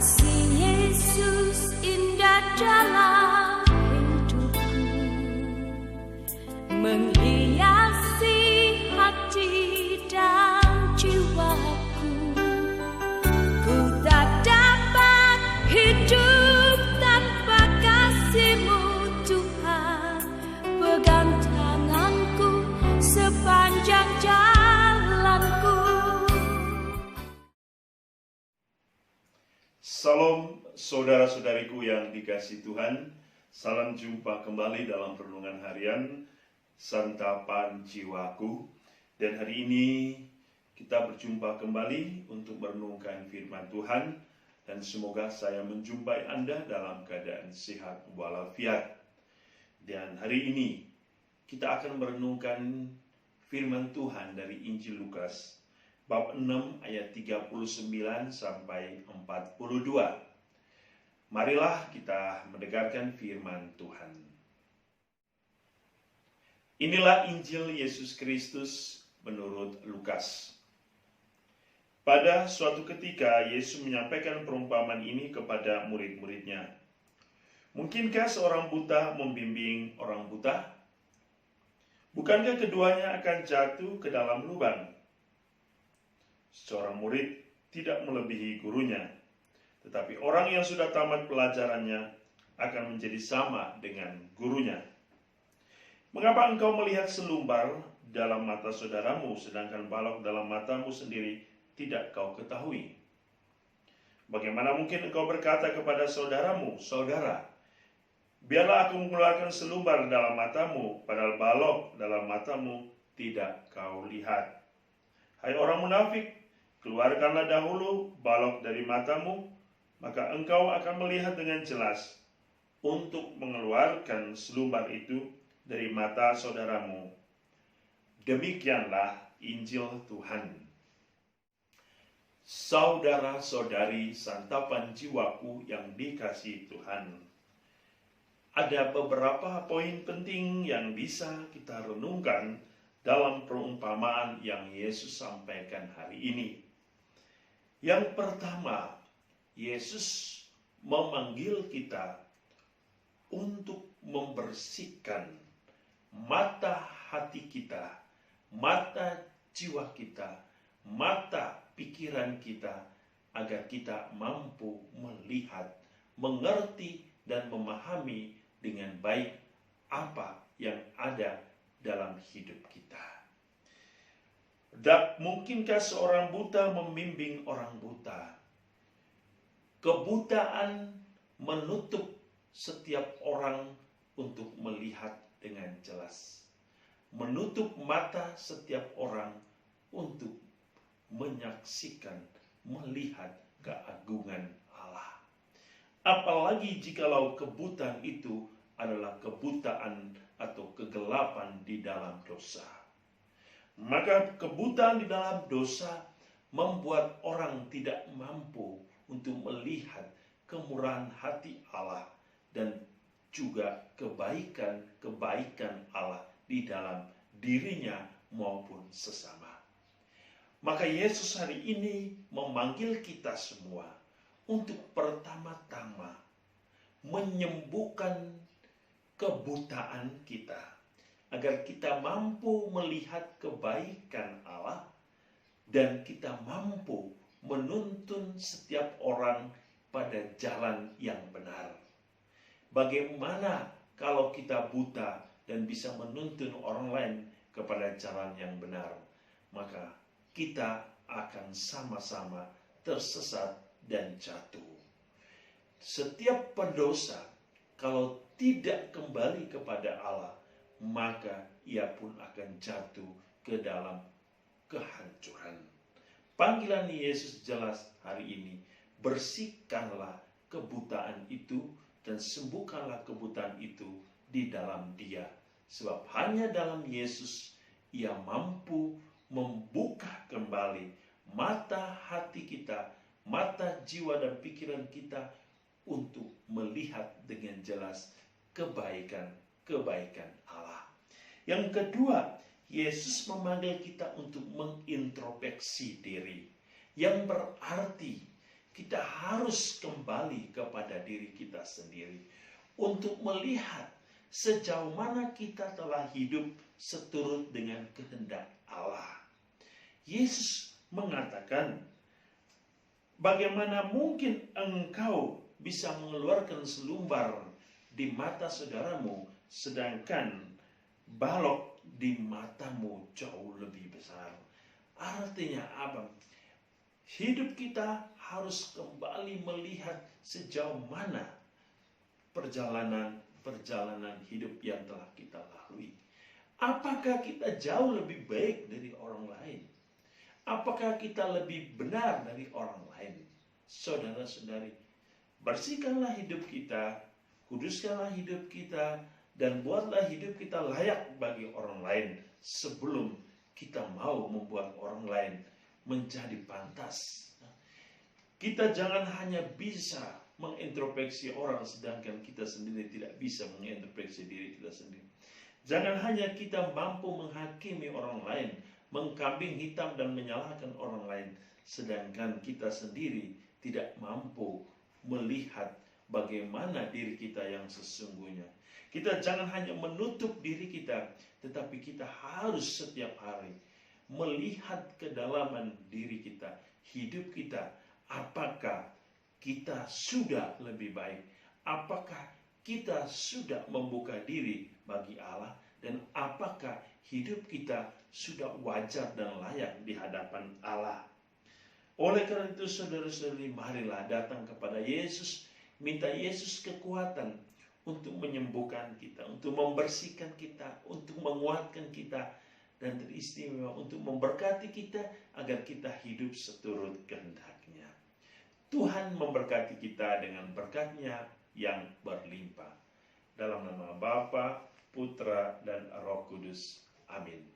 Kasih Yesus indah dalam hidupku, menghiasi hati dan jiwaku. Ku tak dapat hidup tanpa kasih-Mu Tuhan. Pegang tanganku sepanjang jalanku. Salam saudara-saudariku yang dikasihi Tuhan. Salam jumpa kembali dalam renungan harian Santapan Jiwaku. Dan hari ini kita berjumpa kembali untuk merenungkan firman Tuhan. Dan semoga saya menjumpai Anda dalam keadaan sehat walafiat. Dan hari ini kita akan merenungkan firman Tuhan dari Injil Lukas bab 6 ayat 39 sampai 42. Marilah kita mendengarkan firman Tuhan. Inilah Injil Yesus Kristus menurut Lukas. Pada suatu ketika Yesus menyampaikan perumpamaan ini kepada murid-muridnya. Mungkinkah seorang buta membimbing orang buta? Bukankah keduanya akan jatuh ke dalam lubang? Seorang murid tidak melebihi gurunya, tetapi orang yang sudah tamat pelajarannya akan menjadi sama dengan gurunya. Mengapa engkau melihat selumbar dalam mata saudaramu, sedangkan balok dalam matamu sendiri tidak kau ketahui? Bagaimana mungkin engkau berkata kepada saudaramu, "Saudara, biarlah aku mengeluarkan selumbar dalam matamu," padahal balok dalam matamu tidak kau lihat? Hai orang munafik, keluarkanlah dahulu balok dari matamu, maka engkau akan melihat dengan jelas untuk mengeluarkan selumbar itu dari mata saudaramu. Demikianlah Injil Tuhan. Saudara-saudari Santapan Jiwaku yang dikasihi Tuhan, ada beberapa poin penting yang bisa kita renungkan dalam perumpamaan yang Yesus sampaikan hari ini. Yang pertama, Yesus memanggil kita untuk membersihkan mata hati kita, mata jiwa kita, mata pikiran kita, agar kita mampu melihat, mengerti, dan memahami dengan baik apa yang ada dalam hidup kita. Mungkinkah seorang buta membimbing orang buta? Kebutaan menutup setiap orang untuk melihat dengan jelas. Menutup mata setiap orang untuk menyaksikan, melihat keagungan Allah. Apalagi jikalau kebutaan itu adalah kebutaan atau kegelapan di dalam dosa. Maka kebutaan di dalam dosa membuat orang tidak mampu untuk melihat kemurahan hati Allah dan juga kebaikan-kebaikan Allah di dalam dirinya maupun sesama. Maka Yesus hari ini memanggil kita semua untuk pertama-tama menyembuhkan kebutaan kita, agar kita mampu melihat kebaikan Allah dan kita mampu menuntun setiap orang pada jalan yang benar. Bagaimana kalau kita buta dan bisa menuntun orang lain kepada jalan yang benar? Maka kita akan sama-sama tersesat dan jatuh. Setiap pendosa kalau tidak kembali kepada Allah, maka ia pun akan jatuh ke dalam kehancuran. Panggilan Yesus jelas hari ini, bersihkanlah kebutaan itu dan sembuhkanlah kebutaan itu di dalam Dia. Sebab hanya dalam Yesus ia mampu membuka kembali mata hati kita, mata jiwa dan pikiran kita untuk melihat dengan jelas kebaikan Allah. Yang kedua, Yesus memanggil kita untuk mengintrospeksi diri, yang berarti kita harus kembali kepada diri kita sendiri untuk melihat sejauh mana kita telah hidup seturut dengan kehendak Allah. Yesus mengatakan, bagaimana mungkin engkau bisa mengeluarkan selumbar di mata saudaramu, sedangkan balok di matamu jauh lebih besar. Artinya apa? Hidup kita harus kembali melihat sejauh mana perjalanan hidup yang telah kita lalui. Apakah kita jauh lebih baik dari orang lain? Apakah kita lebih benar dari orang lain? Saudara-saudari, bersihkanlah hidup kita, kuduskanlah hidup kita, dan buatlah hidup kita layak bagi orang lain sebelum kita mau membuat orang lain menjadi pantas. Kita jangan hanya bisa mengintrospeksi orang sedangkan kita sendiri tidak bisa mengintrospeksi diri kita sendiri. Jangan hanya kita mampu menghakimi orang lain, mengkambing hitam dan menyalahkan orang lain, sedangkan kita sendiri tidak mampu melihat bagaimana diri kita yang sesungguhnya. Kita jangan hanya menutup diri kita, tetapi kita harus setiap hari melihat kedalaman diri kita, hidup kita. Apakah kita sudah lebih baik? Apakah kita sudah membuka diri bagi Allah? Dan apakah hidup kita sudah wajar dan layak di hadapan Allah? Oleh karena itu, saudara-saudari, marilah datang kepada Yesus, minta Yesus kekuatan untuk menyembuhkan kita, untuk membersihkan kita, untuk menguatkan kita, dan teristimewa untuk memberkati kita agar kita hidup seturut kehendak-Nya. Tuhan memberkati kita dengan berkat-Nya yang berlimpah. Dalam nama Bapa, Putra, dan Roh Kudus. Amin.